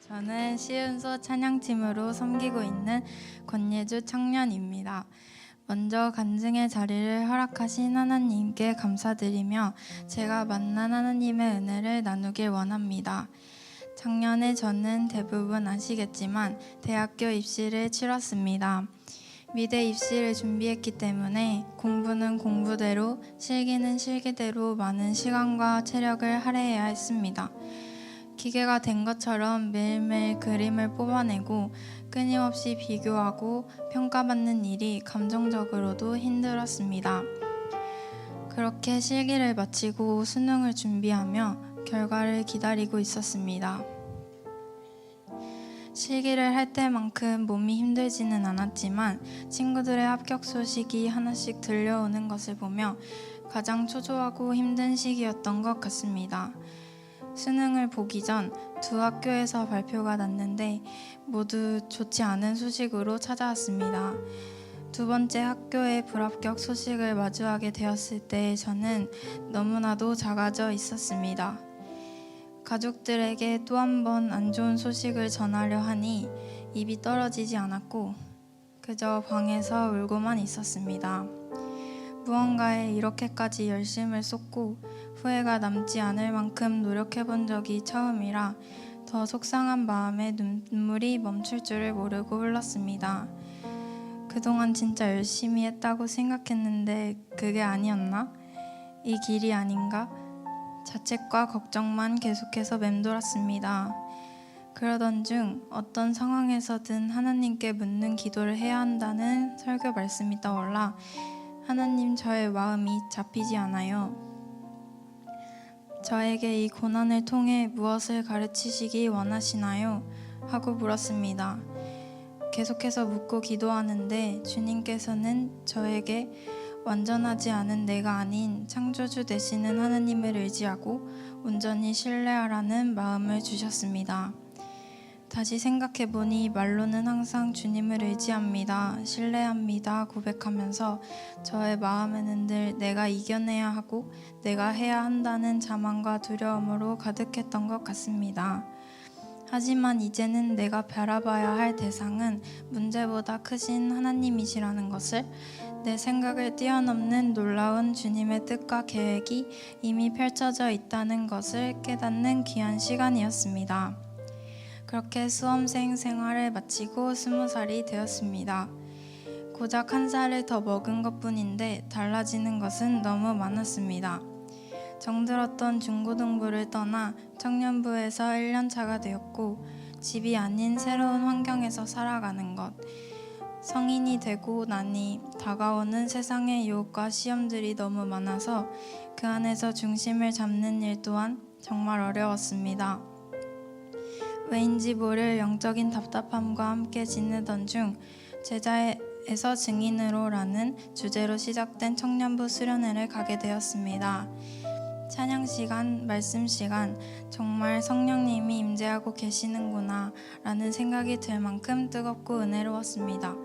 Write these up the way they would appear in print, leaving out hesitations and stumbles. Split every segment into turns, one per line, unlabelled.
저는 시은소 찬양팀으로 섬기고 있는 권예주 청년입니다. 먼저 간증의 자리를 허락하신 하나님께 감사드리며 제가 만난 하나님의 은혜를 나누길 원합니다. 작년에 저는 대부분 아시겠지만 대학교 입시를 치렀습니다. 미대 입시를 준비했기 때문에 공부는 공부대로, 실기는 실기대로 많은 시간과 체력을 할애해야 했습니다. 기계가 된 것처럼 매일매일 그림을 뽑아내고 끊임없이 비교하고 평가받는 일이 감정적으로도 힘들었습니다. 그렇게 실기를 마치고 수능을 준비하며 결과를 기다리고 있었습니다. 실기를 할 때만큼 몸이 힘들지는 않았지만 친구들의 합격 소식이 하나씩 들려오는 것을 보며 가장 초조하고 힘든 시기였던 것 같습니다. 수능을 보기 전 두 학교에서 발표가 났는데 모두 좋지 않은 소식으로 찾아왔습니다. 두 번째 학교의 불합격 소식을 마주하게 되었을 때 저는 너무나도 작아져 있었습니다. 가족들에게 또 한 번 안 좋은 소식을 전하려 하니 입이 떨어지지 않았고 그저 방에서 울고만 있었습니다. 무언가에 이렇게까지 열심을 쏟고 후회가 남지 않을 만큼 노력해본 적이 처음이라 더 속상한 마음에 눈물이 멈출 줄을 모르고 흘렀습니다. 그동안 진짜 열심히 했다고 생각했는데 그게 아니었나? 이 길이 아닌가? 자책과 걱정만 계속해서 맴돌았습니다. 그러던 중 어떤 상황에서든 하나님께 묻는 기도를 해야 한다는 설교 말씀이 떠올라 하나님, 저의 마음이 잡히지 않아요. 저에게 이 고난을 통해 무엇을 가르치시기 원하시나요? 하고 물었습니다. 계속해서 묻고 기도하는데 주님께서는 저에게 완전하지 않은 내가 아닌 창조주 되시는 하나님을 의지하고 온전히 신뢰하라는 마음을 주셨습니다. 다시 생각해보니 말로는 항상 주님을 의지합니다, 신뢰합니다 고백하면서 저의 마음에는 늘 내가 이겨내야 하고 내가 해야 한다는 자만과 두려움으로 가득했던 것 같습니다. 하지만 이제는 내가 바라봐야 할 대상은 문제보다 크신 하나님이시라는 것을, 내 생각을 뛰어넘는 놀라운 주님의 뜻과 계획이 이미 펼쳐져 있다는 것을 깨닫는 귀한 시간이었습니다. 그렇게 수험생 생활을 마치고 20살이 되었습니다. 고작 1살을 더 먹은 것뿐인데 달라지는 것은 너무 많았습니다. 정들었던 중고등부를 떠나 청년부에서 1년차가 되었고 집이 아닌 새로운 환경에서 살아가는 것, 성인이 되고 나니 다가오는 세상의 유혹과 시험들이 너무 많아서 그 안에서 중심을 잡는 일 또한 정말 어려웠습니다. 왜인지 모를 영적인 답답함과 함께 지내던 중 제자에서 증인으로라는 주제로 시작된 청년부 수련회를 가게 되었습니다. 찬양 시간, 말씀 시간, 정말 성령님이 임재하고 계시는구나 라는 생각이 들 만큼 뜨겁고 은혜로웠습니다.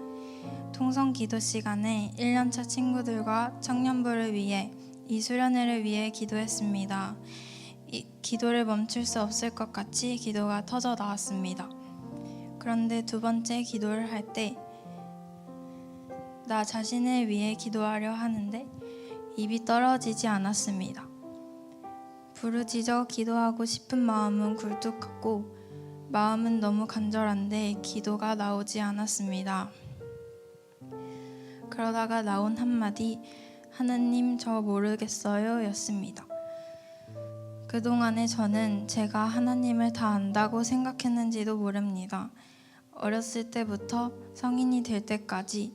통성 기도 시간에 1년차 친구들과 청년부를 위해 이 수련회를 위해 기도했습니다. 이 기도를 멈출 수 없을 것 같이 기도가 터져 나왔습니다. 그런데 두 번째 기도를 할 때 나 자신을 위해 기도하려 하는데 입이 떨어지지 않았습니다. 부르짖어 기도하고 싶은 마음은 굴뚝 같고 마음은 너무 간절한데 기도가 나오지 않았습니다. 그러다가 나온 한마디, 하나님 저 모르겠어요 였습니다. 그동안에 저는 제가 하나님을 다 안다고 생각했는지도 모릅니다. 어렸을 때부터 성인이 될 때까지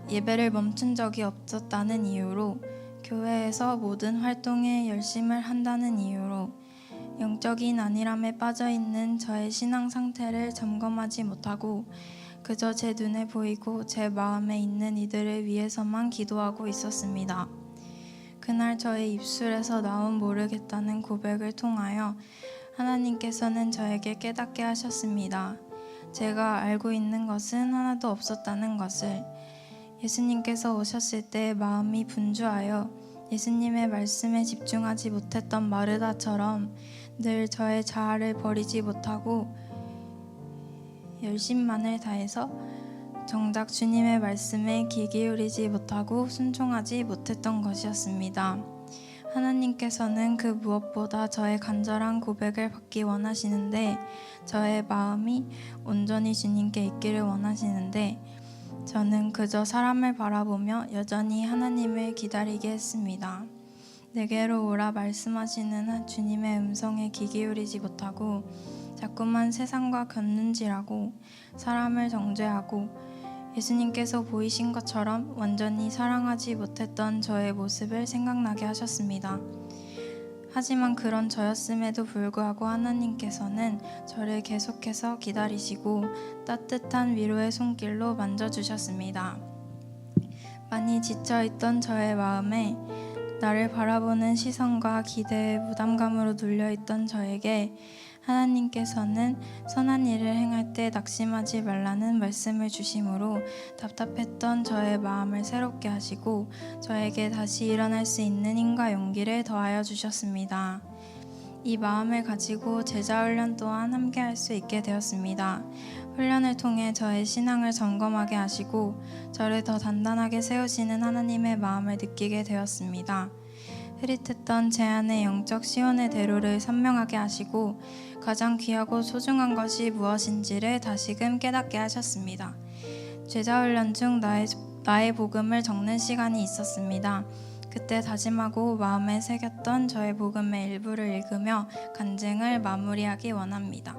예배를 멈춘 적이 없었다는 이유로, 교회에서 모든 활동에 열심을 한다는 이유로 영적인 안일함에 빠져있는 저의 신앙 상태를 점검하지 못하고 그저 제 눈에 보이고 제 마음에 있는 이들을 위해서만 기도하고 있었습니다. 그날 저의 입술에서 나온 모르겠다는 고백을 통하여 하나님께서는 저에게 깨닫게 하셨습니다. 제가 알고 있는 것은 하나도 없었다는 것을. 예수님께서 오셨을 때 마음이 분주하여 예수님의 말씀에 집중하지 못했던 마르다처럼 늘 저의 자아를 버리지 못하고 열심만을 다해서 정작 주님의 말씀에 귀 기울이지 못하고 순종하지 못했던 것이었습니다. 하나님께서는 그 무엇보다 저의 간절한 고백을 받기 원하시는데, 저의 마음이 온전히 주님께 있기를 원하시는데, 저는 그저 사람을 바라보며 여전히 하나님을 기다리게 했습니다. 내게로 오라 말씀하시는 주님의 음성에 귀 기울이지 못하고 자꾸만 세상과 곁눈질하고 사람을 정죄하고 예수님께서 보이신 것처럼 완전히 사랑하지 못했던 저의 모습을 생각나게 하셨습니다. 하지만 그런 저였음에도 불구하고 하나님께서는 저를 계속해서 기다리시고 따뜻한 위로의 손길로 만져주셨습니다. 많이 지쳐있던 저의 마음에 나를 바라보는 시선과 기대에 부담감으로 눌려있던 저에게 하나님께서는 선한 일을 행할 때 낙심하지 말라는 말씀을 주심으로 답답했던 저의 마음을 새롭게 하시고 저에게 다시 일어날 수 있는 힘과 용기를 더하여 주셨습니다. 이 마음을 가지고 제자 훈련 또한 함께 할 수 있게 되었습니다. 훈련을 통해 저의 신앙을 점검하게 하시고 저를 더 단단하게 세우시는 하나님의 마음을 느끼게 되었습니다. 흐릿했던 제 안의 영적 시온의 대로를 선명하게 하시고 가장 귀하고 소중한 것이 무엇인지를 다시금 깨닫게 하셨습니다. 제자훈련 중 나의 복음을 적는 시간이 있었습니다. 그때 다짐하고 마음에 새겼던 저의 복음의 일부를 읽으며 간증을 마무리하기 원합니다.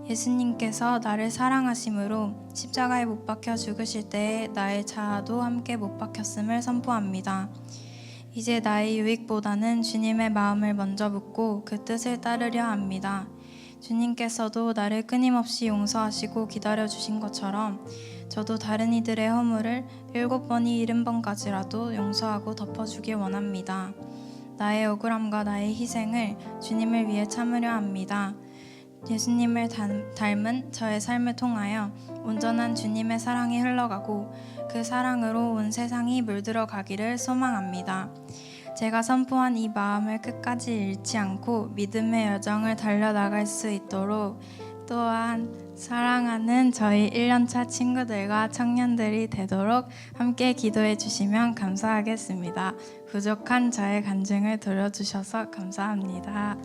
예수님께서 나를 사랑하심으로 십자가에 못 박혀 죽으실 때에 나의 자아도 함께 못 박혔음을 선포합니다. 이제 나의 유익보다는 주님의 마음을 먼저 묻고 그 뜻을 따르려 합니다. 주님께서도 나를 끊임없이 용서하시고 기다려주신 것처럼 저도 다른 이들의 허물을 7번이 70번까지라도 용서하고 덮어주길 원합니다. 나의 억울함과 나의 희생을 주님을 위해 참으려 합니다. 예수님을 닮은 저의 삶을 통하여 온전한 주님의 사랑이 흘러가고 그 사랑으로 온 세상이 물들어 가기를 소망합니다. 제가 선포한 이 마음을 끝까지 잃지 않고 믿음의 여정을 달려나갈 수 있도록 또한 사랑하는 저희 1년차 친구들과 청년들이 되도록 함께 기도해 주시면 감사하겠습니다. 부족한 저의 간증을 들어주셔서 감사합니다.